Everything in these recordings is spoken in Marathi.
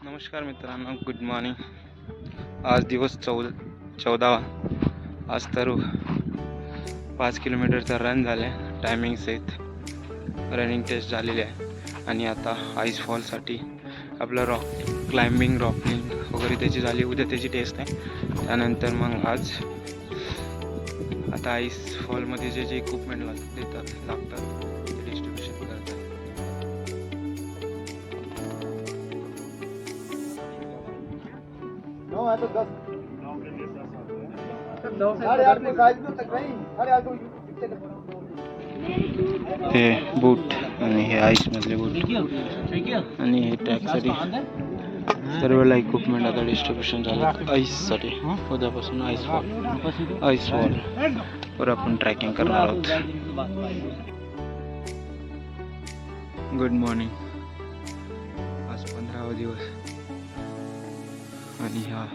नमस्कार मित्रांनो, गुड मॉर्निंग। आज दिवस 14वा। आज तर 5 किलोमीटरचा रन झाले, टायमिंग सहित रनिंग टेस्ट झालेली आहे। आणि आता आईस फॉलसाठी आपलं रॉक क्लाइम्बिंग रॉकिंग वगैरे त्याची झाली, उद्या त्याची टेस्ट आहे। त्यानंतर मग आज आता आईस फॉलमध्ये जे इक्विपमेंट लागतात ते डिस्ट्रीब्युशन करतात। हे बूट आणि हे आईस मधले बूट आणि हे टॅगसाठी सर्वला इक्विपमेंट आता डिस्ट्रीब्युशन झालं आईससाठी। उद्यापासून आईस फॉल वर आपण ट्रॅकिंग करणार आहोत। Good morning. आज 15वा दिवस आणि हा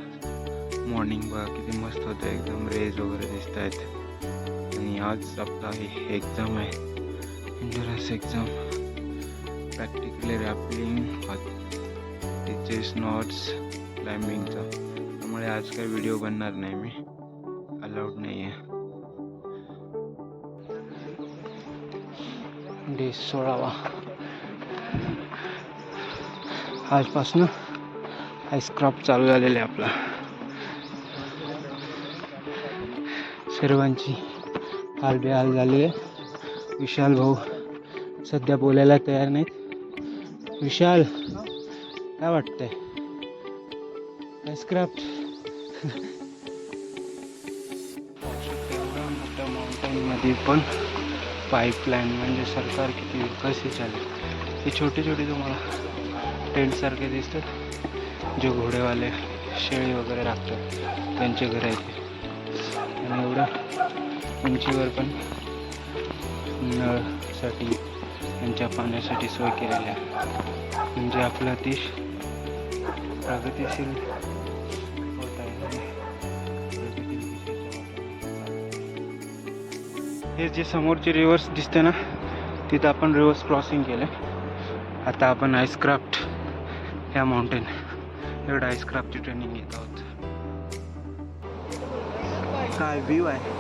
मॉर्निंग बघा किती मस्त होतं, एकदम रेज वगैरे दिसत आहेत। आणि आज आपला हे एक्झाम आहे, इंडरस exam, practically rappelling, teachers notes, क्लाइम्बिंगचा। त्यामुळे आज काही व्हिडिओ बनणार नाही, मी अलाउड नाही आहे। डे 16वा। आजपासून आईस क्रॉप चालू झालेला आहे आपला। सर्वांची हालबेहाल झाली आहे। विशाल भाऊ सध्या बोलायला तयार नाहीत। विशाल, काय वाटतंय आईसक्राफ्ट? एवढ्या मोठ्या माउंटेन मध्ये पण पाईपलाईन, म्हणजे सरकार किती विकसित झाले। हे छोटे छोटे तुम्हाला टेंट सारखे दिसतात, जे घोडेवाले शेळी वगैरे राखतात त्यांचे घर आहेत। आणि एवढ्या उंचीवर पण नळसाठी, त्यांच्या पाण्यासाठी सोय केलेली आहे। म्हणजे आपला देश प्रगतिशील होत आहे। हे जे समोरचे रिव्हर्स दिसते ना, तिथं आपण रिव्हर्स क्रॉसिंग केले। आता आपण आईसक्राफ्ट ह्या माउंटेन एवढं आईसक्राफ्टची ट्रेनिंग घेत आहोत। काय व्ह्यू आहे,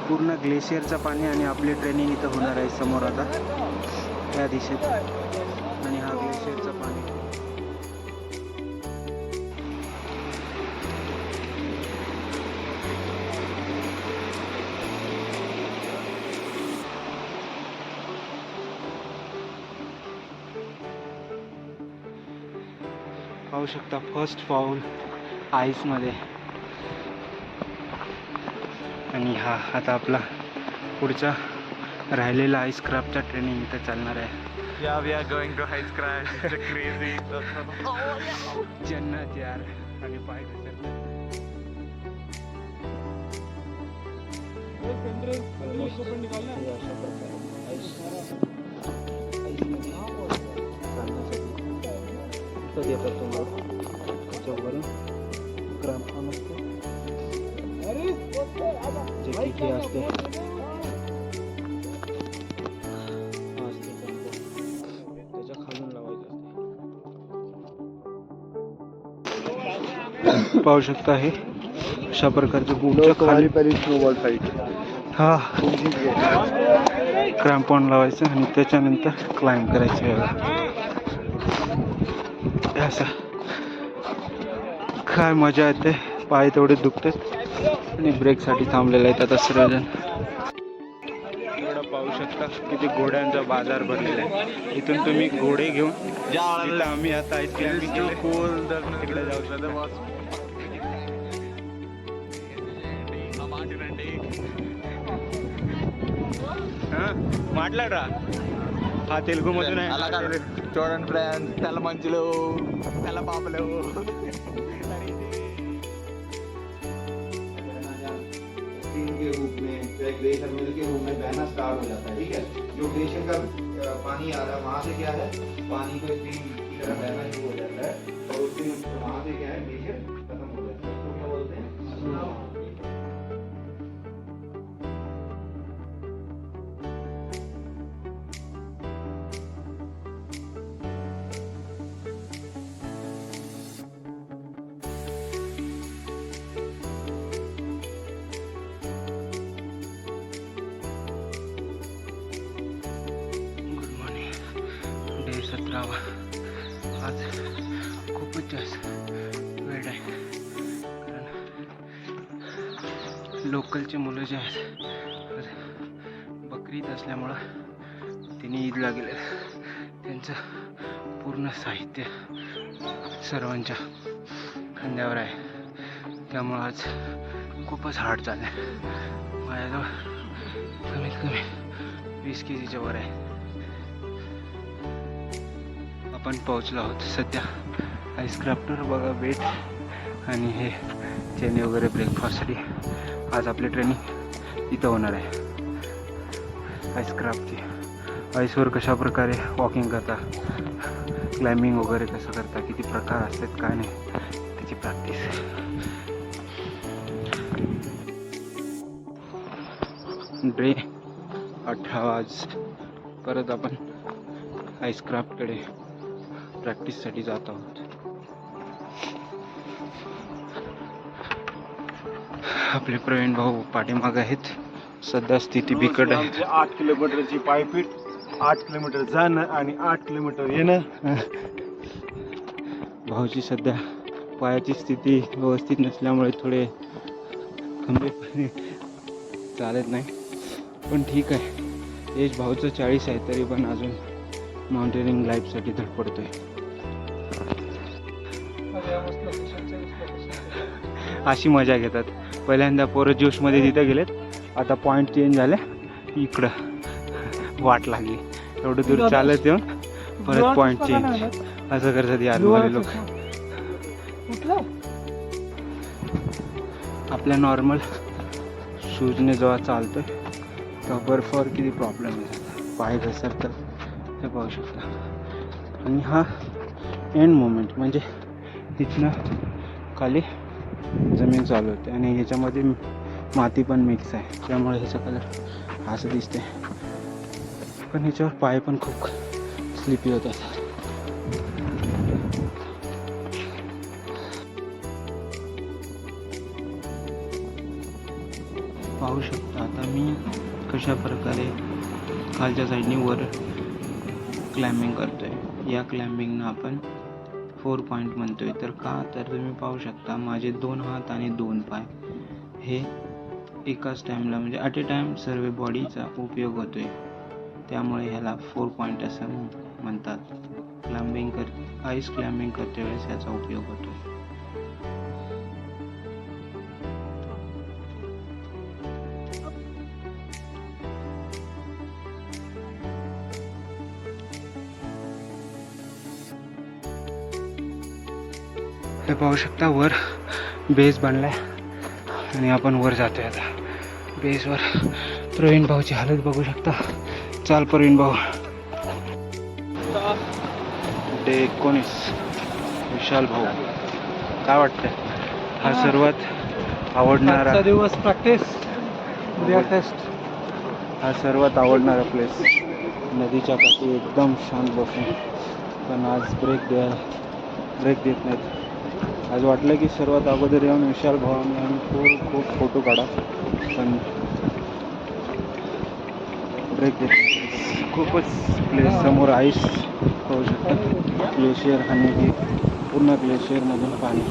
पूर्ण ग्लेशियरचं पाणी आणि आपली ट्रेनिंग इथं होणार आहे समोर आता त्या दिशेत। आणि हा ग्लेशियरचं पाणी पाहू शकता। फर्स्ट फाऊल आईस मध्ये। आणि हा आता आपला पुढचा राहिलेला आईस क्राफ्टचा ट्रेनिंग इथे चालणार आहे। Yeah, we are going to ice crash. It's a crazy. जन्नत यार, आणि पाय देतात तुम्हाला त्याच्यावरून क्रॅम्प असतो, जे की असते त्याच्या खालून लावायचं असते। पाहू शकता हे अशा प्रकारचे बूटच्या खाली स्नोबॉल फाईट। हा क्रॅम्पॉन लावायचं आणि त्याच्यानंतर क्लाइंब करायचं। असं काय मजा येते, पाय तेवढे दुखतात। आणि ब्रेकसाठी थांबलेले आहेत आता सर्वजण। एवढं पाहू शकता किती घोड्यांचा बाजार भरलेला आहे। इथून तुम्ही घोडे घेऊन तिथं आम्ही आता आईस क्लाइम्बिंग केले, तिकडे जाऊ शकता। మాట్లాడరా ఆ తెలుగు మధునే అలా కాదు చూడండి ఫ్రెండ్స్, తెల్ల మంచులు, తెల్ల పాపలు। के रूप में ग्लेशियर मिल के रूप में बहना स्टार्ट हो जाता है। ठीक है, जो ग्लेशियर का पानी आ रहा है वहाँ से क्या है, पानी को स्ट्रीम की तरह बहना शुरू हो जाता है और उसके वहाँ से क्या है, ग्लेशियर खत्म हो जाता है। तो क्या बोलते हैं, लोकलचे मुलं जे आहेत बकरी ईद असल्यामुळं त्यांनी ईदला गेले. त्यांचं पूर्ण साहित्य सर्वांच्या खांद्यावर आहे. त्यामुळं आज खूपच हार्ड चाललं आहे. माझ्याजवळ कमीत कमी 20 kg वर आहे. आपण पोहोचलो आहोत सध्या आईस क्राफ्टवर. बघा बेट आणि हे चेने वगैरे ब्रेकफास्टसाठी. आज आपली ट्रेनिंग इथं होणार आहे आईस क्राफ्टची. आईसवर कशा प्रकारे वॉकिंग करता, क्लाइम्बिंग वगैरे कसं करता, किती प्रकार असतात काय नाही त्याची प्रॅक्टिस. डे 18 आज परत आपण आईस क्राफ्टकडे प्रॅक्टिससाठी जात आहोत. आपले प्रवीण भाऊ पाठीमाग आहेत. सध्या स्थिती बिकट आहे. 8 किलोमीटरची पायपीट, 8 किलोमीटर जाणं आणि 8 किलोमीटर येणं. भाऊची सध्या पायाची स्थिती व्यवस्थित नसल्यामुळे थोडे खंबीरपणे चालत नाही, पण ठीक आहे. एज भाऊचं 40 आहे तरी पण अजून माउंटेनिंग लाईफसाठी धडपडतोय. अशी मजा घेतात. पहिल्यांदा पोरं जोशमध्ये तिथं गेलेत, आता पॉईंट चेंज झाले, इकडं वाट लागली. एवढं दूर चालत येऊन परत पॉईंट चेंज असं करतात या आजूबाजूला लोक. आपल्या नॉर्मल शूजने जेव्हा चालतोय तेव्हा बर्फावर किती प्रॉब्लेम येतात, पाय घसरतात हे पाहू शकता. आणि हा एंड मोमेंट म्हणजे तिथनं खाली जमीन चालू होते आणि ह्याच्यामध्ये माती पण मिक्स आहे, त्यामुळे ह्याचा कलर असं दिसते. पण ह्याच्यावर पाय पण खूप स्लिपी होतात. पाहू शकता आता मी कशा प्रकारे खालच्या साईडने वर क्लाइम्बिंग करतोय. या क्लाइम्बिंगनं आपण 4 पॉईंट म्हणतोय. तर का, तर तुम्ही पाहू शकता माझे 2 हात आणि 2 पाय हे एकाच टाईमला म्हणजे ॲट ए टाईम सर्व बॉडीचा उपयोग होतोय, त्यामुळे ह्याला 4 पॉईंट असं म्हणतात. आईस क्लाइम्बिंग करते वेळेस याचा उपयोग होतो. हे पाहू शकता वर बेस बांधलाय आणि आपण वर जातोय. आता बेसवर प्रवीण भाऊची हालत बघू शकता. चाल प्रवीण भाऊ. डे 19 विशाल भाऊ, काय वाटतंय? हा सर्वात आवडणारा दिवस प्रॅक्टिस, उद्या टेस्ट. हा सर्वात आवडणारा प्लेस. नदीच्या काठी एकदम शांत बसून, पण आज ब्रेक देत नाहीत. आज वाटलं की सर्वात अगोदर येऊन विशाल भावाने आम्ही खूप फोटो काढा, पण ब्रेक देत नाही. खूपच प्लेस समोर आईस पाहू शकता. ग्लेशियर आणि की पूर्ण ग्लेशियरमधून पाणी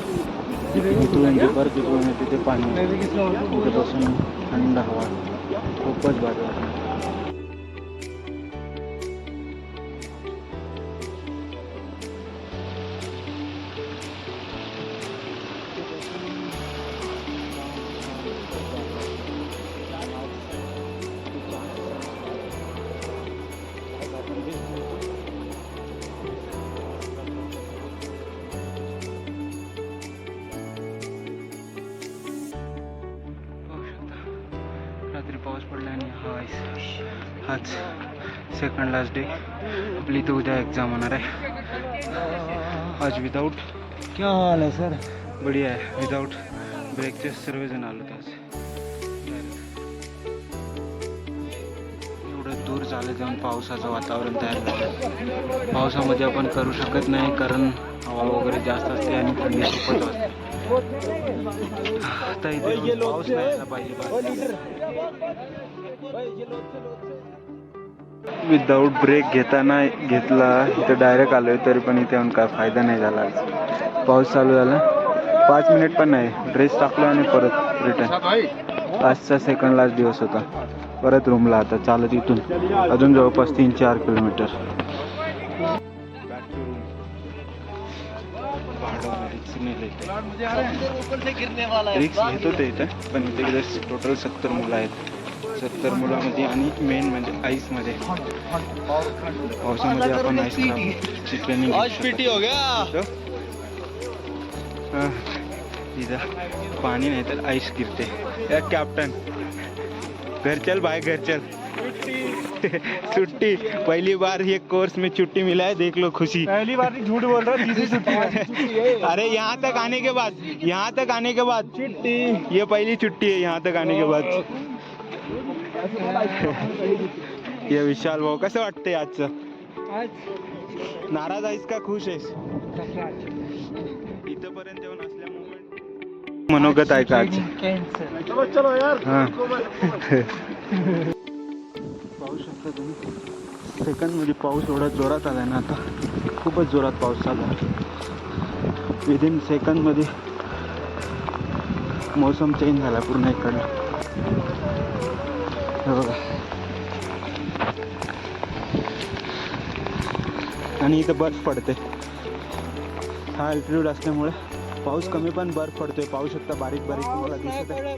इथून जे बर्फ इथून तिथे पाणी तिथे बसून थंड हवा, खूपच भारी वाटतं. रात्री पाऊस पडला आणि हाच सेकंड लास्ट डे. आपली इथं उद्या एक्झाम होणार आहे. आज विदाऊट क्या हाल आहे सर? बढिया आहे. विदाऊट ब्रेकचे सर्वजण आलो आज. एवढं दूर चालत जाऊन पावसाचं वातावरण तयार झालं. पावसामध्ये आपण करू शकत नाही कारण हवा वगैरे जास्त असते आणि थंडी खूपच वाजते. आता इथे पाऊस नाही आला पाहिजे. विदाऊट ब्रेक घेतला इथं डायरेक्ट आलोय, तरी पण इथे येऊन काय फायदा नाही झाला. पाऊस चालू झाला, 5 मिनिट पण नाही, ड्रेस टाकला आणि परत रिटर्न. आजचा सेकंड लास्ट दिवस होता. परत रूमला आता चालत इथून अजून जवळपास 3-4 किलोमीटर. रिक्स घेत होते इथं, पण इथे टोटल 70 मुलं आहेत. 70 मुलांमध्ये आणि मेन म्हणजे आईसमध्ये, पावसामध्ये आपण आईस क्राफ्टची ट्रेनिंग इथं पानी नहीं तर आइस गिरते. या कैप्टन घर चल भाई घर चल. छुट्टी पहली बार ये कोर्स में छुट्टी मिला है, देख लो खुशी. पहली बार नहीं, झूठ बोल रहा है, तीसरी छुट्टी है. अरे यहाँ तक आने के बाद छुट्टी, ये पहली छुट्टी है यहाँ तक आने के बाद. ये विशाल भाऊ कसं वाटतंय आजचं? नाराज आहेस का खुश आहेस? इथपर्यंत येऊन असल्यामुळे मनोगत आहे का आज? चलो यार. हां पाहू शकता तुम्ही सेकंडमध्ये पाऊस एवढा जोरात आला ना, आता खूपच जोरात पाऊस चालू आहे. विदिन सेकंडमध्ये मौसम चेंज झाला पूर्ण इकडला. हे बघा, आणि इथं बर्फ पडते. हा अल्टिट्यूड असल्यामुळे पाऊस कमी पण बर्फ पडतोय. पाहू शकता बारीक बारीक तुम्हाला दिसत आहे.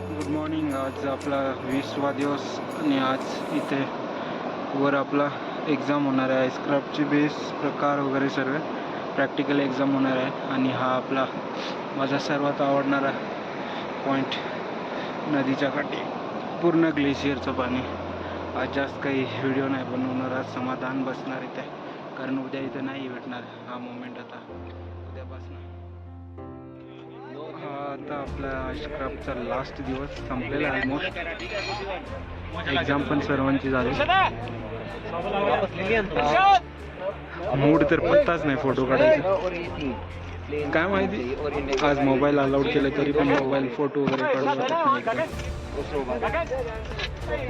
Good morning. आज आपला 20वा दिवस आणि आज इथे वर आपला एक्झाम होणार आहे. आईसक्राफ्टची बेस प्रकार वगैरे सर्व प्रॅक्टिकल एक्झाम होणार आहे. आणि हा आपला माझा सर्वात आवडणारा पॉईंट, नदीच्या काठी पूर्ण ग्लेशियरचं पाणी. आज जास्त काही व्हिडिओ नाही बनवणार, आज समाधान बसणार इथे, कारण उद्या इथं नाही भेटणार हा मोमेंट. आता उद्यापासून हा आता आपला आईसक्राफ्टचा लास्ट दिवस संपलेला आहे ऑलमोस्ट. एक्झाम पण सर्वांची झाली. मूड तर पत्ताच नाही फोटो काढायचा. काय माहिती आज मोबाईल अलाउड केलं तरी पण मोबाईल फोटो वगैरे काढू शकत नाही.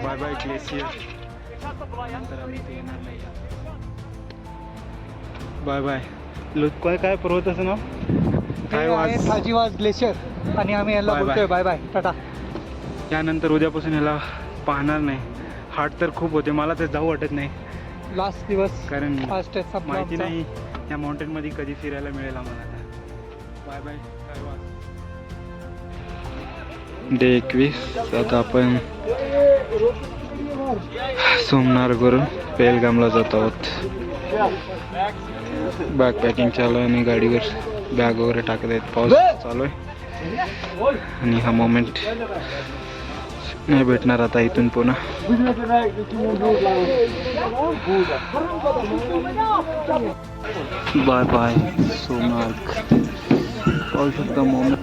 Bye bye glacier. नंतर आम्ही ते येणार नाही. Bye bye. काय पर्वताचं नाव काय? खाजीवास ग्लेशियर. आणि आम्ही याला बोलतोय बाय बाय टाटा. यानंतर उद्यापासून याला पाहणार नाही. हार्ट तर खूप होते, मला तर जाऊ वाटत नाही. लास्ट दिवस, कारण फास्ट माहिती नाही या माउंटेन मध्ये कधी फिरायला मिळेल आम्हाला. Bye bye. डे 21. आता आपण सोमनाथवरून पेहलगामला जात आहोत. बॅग पॅकिंग चालू आहे आणि गाडीवर बॅग वगैरे टाकत आहेत. पाऊस चालू आहे आणि हा मोमेंट नाही भेटणार आता इथून पुन्हा. Bye bye Somnath. पाहू शकता मोमेंट.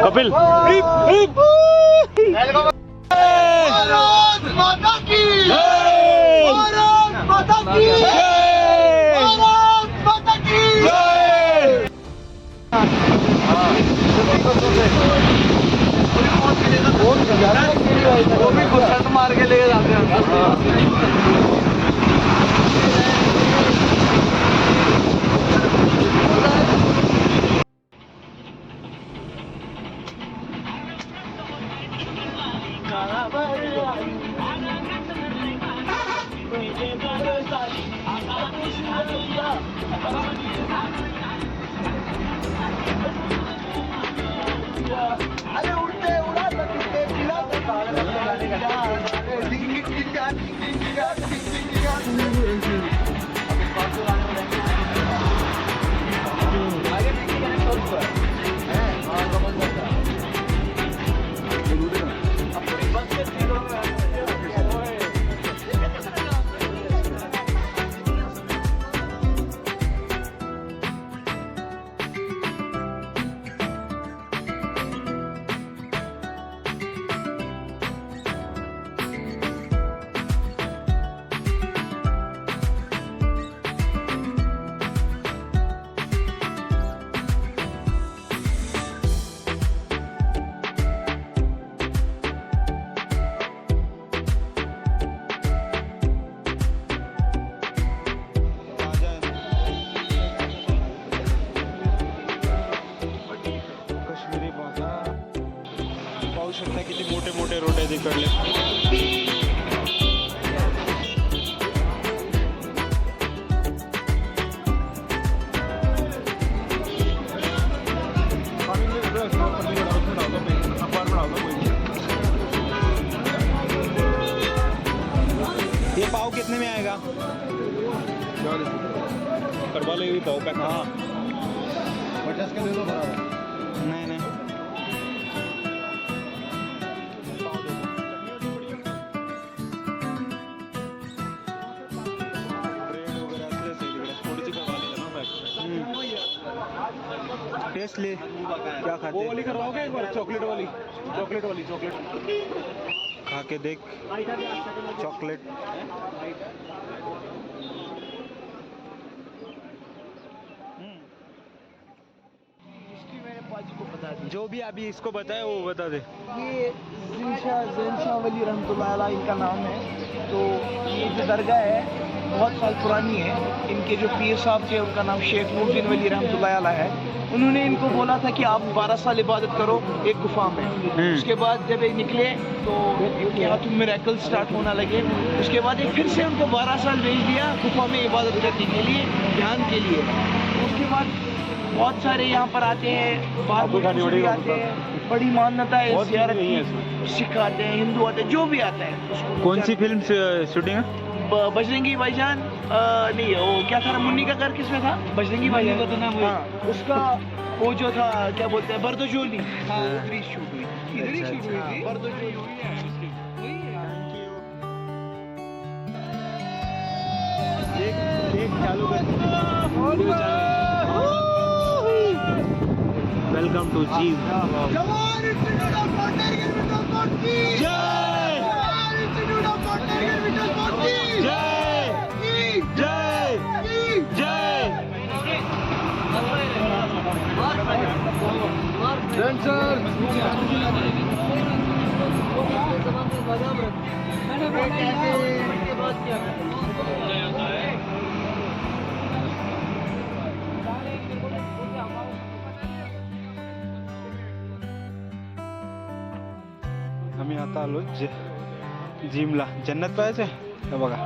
कपिल मार के लेके जाते हैं. अरे उड़ते उड़ा सकते शकता किती मोठे मोठे रोड आहेत इकडले. ये पाव कितने में आएगा? करवा लो ये पाव पैक. हाँ 50 के दे दो बराबर. नहीं नहीं टेस्ट ले क्या खाते वो वाली करवाओगे एक बार, चॉकलेट वाली. चॉकलेट. खा के देख चॉकलेट. जो भी अभी इसको बताए वो बता दे. ये ज़ैन वली रहमतुल्लाह अलैह इनका नाम है. तो ये जो दरगाह है बहुत साल पुरानी है. इनके जो पीर साहब थे उनका नाम शेख नूरुद्दीन वली रहमतुल्लाह अलैह है. उन्होंने इनको बोला था कि आप 12 साल इबादत करो एक गुफा में. उसके बाद जब ये निकले तो इनके हाथों में मिरेकल स्टार्ट होना लगे. उसके बाद ये फिर से उनको 12 साल भेज दिया गुफा में इबादत करने के लिए, ध्यान के लिए. उसके बाद बहुत सारे यहाँ पर आते हैं, बाहर मुल्कों से भी आते हैं. बड़ी मान्यता है ज़ियारत की. सिख आते हैं, हिंदू आते हैं, जो भी आता है उसको. कौन सी फिल्म शूटिंग है? बजरंगी भाईजान नहीं, वो क्या था, मुन्नी का घर किसमें था? बजरंगी भाईजान का तो नाम है. हाँ, उसका वो जो था क्या बोलते हैं, बर्दोजोली. हाँ, उधर ही शूट हुई. इधर ही शूट हुई थी. बर्दोजोली एक चालू कर. वेलकम टू जीव. आम्ही आता आलो जिमला. जन्नत पाहायचं हे बघा.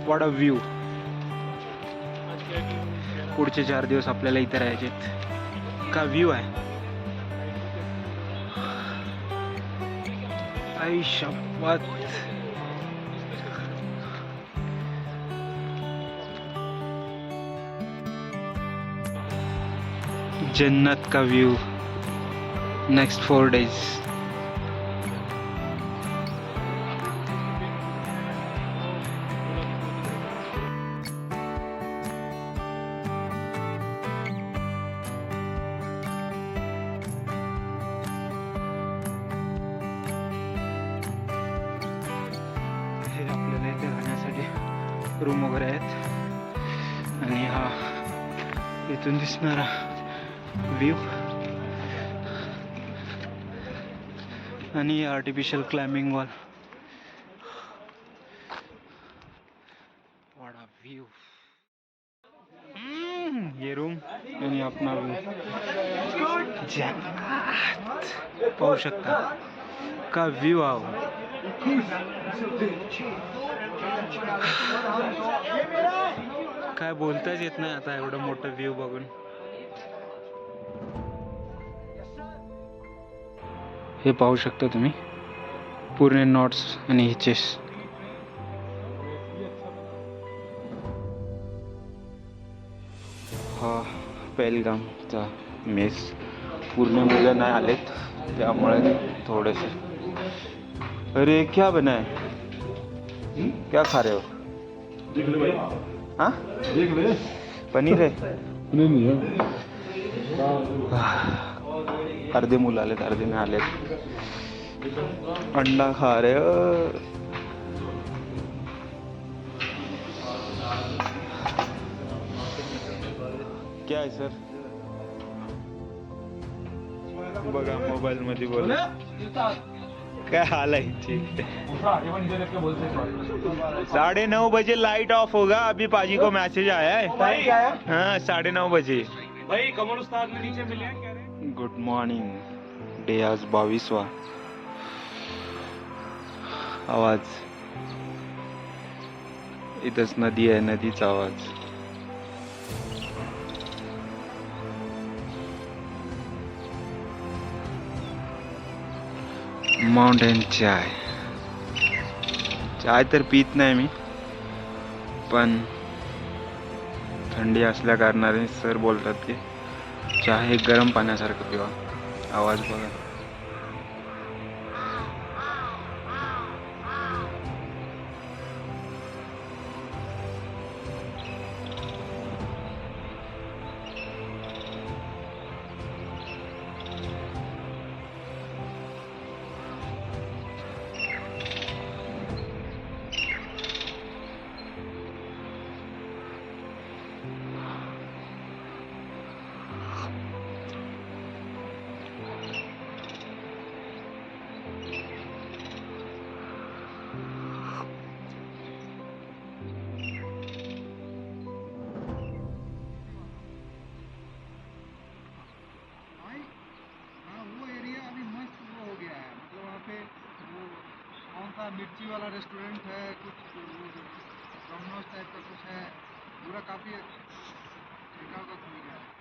What a view. पुढचे 4 दिवस आपल्याला इथे राहायचे. का व्ह्यू आहे. आई शपथ. जन्नत का व्यू. Next 4 days. आपल्याला इथे राहण्यासाठी रूम वगैरे आहेत. आणि हा इथून दिसणारा व्ह्यू आणि artificial climbing wall. What a view. ये रूम आणि अपना व्यू. जन्नत पाहू शकता का व्यू आहे. काय बोलताच येत नाही आता एवढं मोठं व्ह्यू बघून. हे पाहू शकता तुम्ही पूर्ण नॉट्स आणि हिचेस. हा पेहलगामचा मेस. पूर्ण मुलं नाही आलेत त्यामुळे थोडेसे. अरे क्या बना है. क्या खा रहे हो? देख ले भाई. हाँ देख ले. पनीर है. नहीं है. अर्धे मुलं आलेत अर्धे नाही आलेत. अंडा खा रहे हो. क्या है सर. बघा मोबाईल मध्ये बोला क्या हाल है. 9:30 बजे लाइट ऑफ होगा. अभी पाजी को मैसेज आया है. हाँ 9:30 बजे. भाई कमर उस्ताद में नीचे मिले हैं कह रहे हैं. Good morning. डे आज 22वां. आवाज. इथंच नदी आहे, नदीचा आवाज. माउंटेन चाय. चाय तर पित नाही मी, पण थंडी असल्या कारणाने सर बोलतात की चहा हे गरम पाण्यासारखं पिवा. आवाज बघा. वो एरिया अभी मस्त वो हो गया है, मतलब वहाँ पे वो कौन सा मिर्ची वाला रेस्टोरेंट है, कुछ डोमिनोज टाइप का कुछ है, पूरा काफ़ी ठेका का खुल गया है.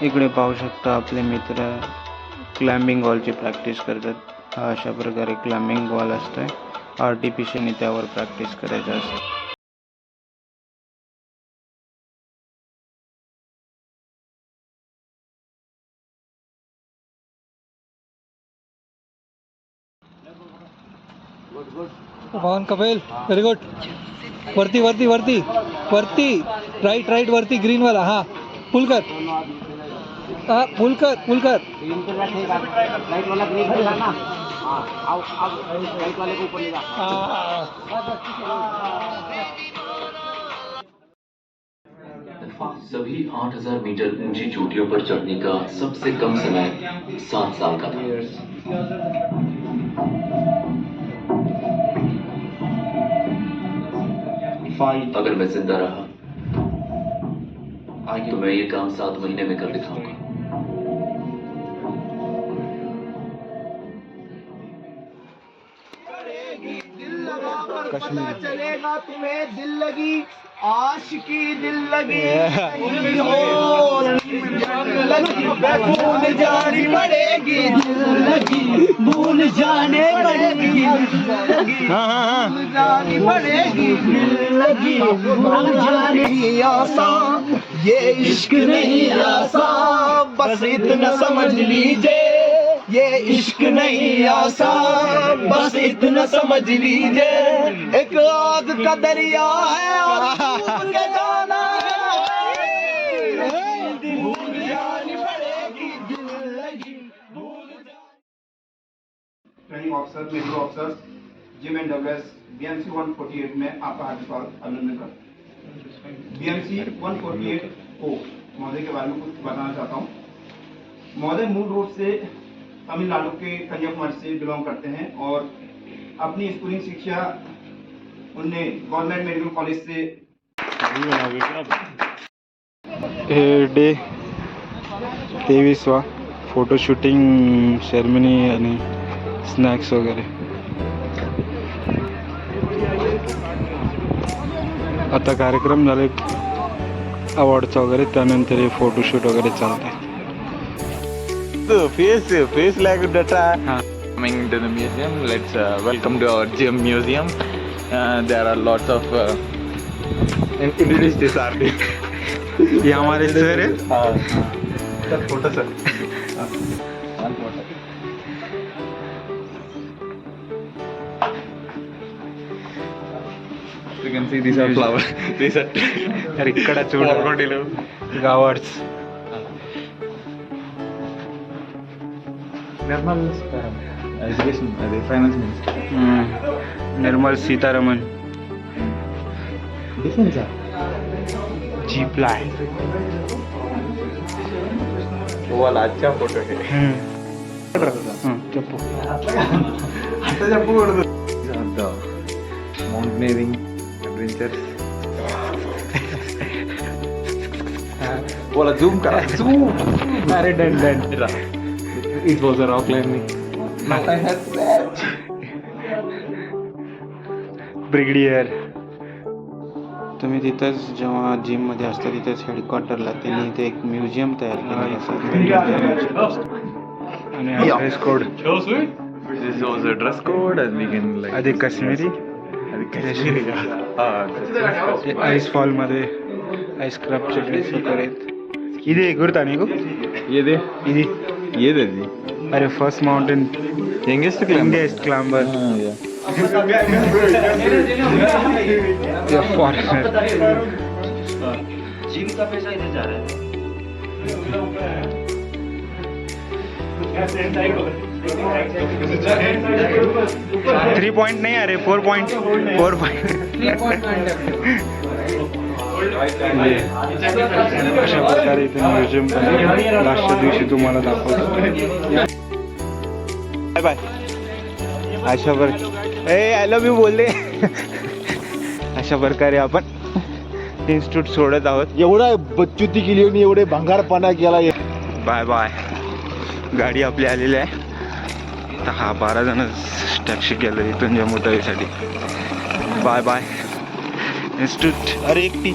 इकडे पाहू शकता आपले मित्र क्लाइम्बिंग वॉलची प्रॅक्टिस करतात. हा अशा प्रकारे क्लाइम्बिंग वॉल असतोय. आर्टिफिशियली त्यावर प्रॅक्टिस करायचं असतं. पवन कपिल वेरी गुड. वरती वरती वरती वरती राइट राइट वरती ग्रीन वाला. हाँ पुल कर. हाँ पुल कर पुल कर. लाइट वाला ग्रीन वाला ना. हाँ अब लाइट वाले को ऊपर ले जा. सभी 8000 मीटर ऊंची चोटियों पर चढ़ने का सबसे कम समय 7 साल का था. अगर मैं जिंदा रहा तो मैं ये काम 7 महीने में कर दिखाऊंगा. पता चलेगा तुम्हें दिल लगी आशिकी दिल लगी भूल जानी पड़ेगी दिल लगी भूल जाने पड़ेगी भूल जानी पड़ेगी दिल लगी भूल जाने आसान ये इश्क नहीं आसान बस इतना समझ लीजिए ये इश्क नहीं आसान बस इतना समझ लीजिए एक आग का दरिया है और डूब के जाना है भूल जानी पड़ेगी दिल लगी भूल training officer, metro officer, gym end WS BMC 148 में आपका हार्दिक स्वागत अभिनंदन करता. बीएमसी 148 को महोदय के बारे में कुछ बताना चाहता हूँ. महोदय मूल रूप से तमिलनाडु के कन्याकुमारी से बिलोंग करते हैं और अपनी स्कूलिंग शिक्षा उनने गवर्नमेंट मेडिकल कॉलेज से. डे 23वा फोटो शूटिंग सेरेमनी आणि स्नॅक्स वगैरे. आता कार्यक्रम झाले अवॉर्डचा वगैरे, त्यानंतर हे फोटोशूट वगैरे चालतंय. Face like data. हाँ. Coming to the museum, let's welcome to our gym museum. There are lots of introduce this artist. ये हमारे सर है. Sir, photo sir. One photo. You can see these are flowers. These are అరే ఇక్కడ చూడు crocodile. గావర్డ్స్. Nirmal Education, the finance minister. Nirmal Sitharaman. Defense. Jeep line. वो वाला अच्छा फोटो है. చెప్పు. అంతా చెప్పకూడదు. Mountaineering adventures. बोला zoom करा. Zoom. अरे done. It was a rock climbing. Now I have that. Brigadier. तुम्ही तिथंच जेव्हा जिममध्ये असता तिथंच हेडक्वार्टरला त्यांनी इथे एक म्युझियम तयार केलं असं. आणि dress code This was a dress code and we can like. అది काश्मीरी. ఐస్ ఫాల్ मध्ये ఐస్ క్రాफ्टचे ड्रेस वगैरे आहेत. ఇది గుర్తా నీకు? ये ఇది दे अरे फर्स्ट माउंटेन youngest climber. इंडियस्ट क्लाइंबर. Yeah. जिम का पैसा इधर जा रहा है 3 पॉइंट नहीं अरे 4 पॉइंट. अशा प्रकारे इथे म्युझियम पण लास्टच्या दिवशी तुम्हाला दाखवतो. Bye bye. अशा प्रकारे आय लव्ह यू बोलले. अशा प्रकारे आपण इन्स्टिट्यूट सोडत आहोत. एवढा बच्चुती केली आणि एवढे भंगारपणा केला. Bye bye. गाडी आपली आलेली आहे. 12 जण टॅक्सी केलं इथून जम्मू तावीसाठी. Bye bye institute. अरे एकटी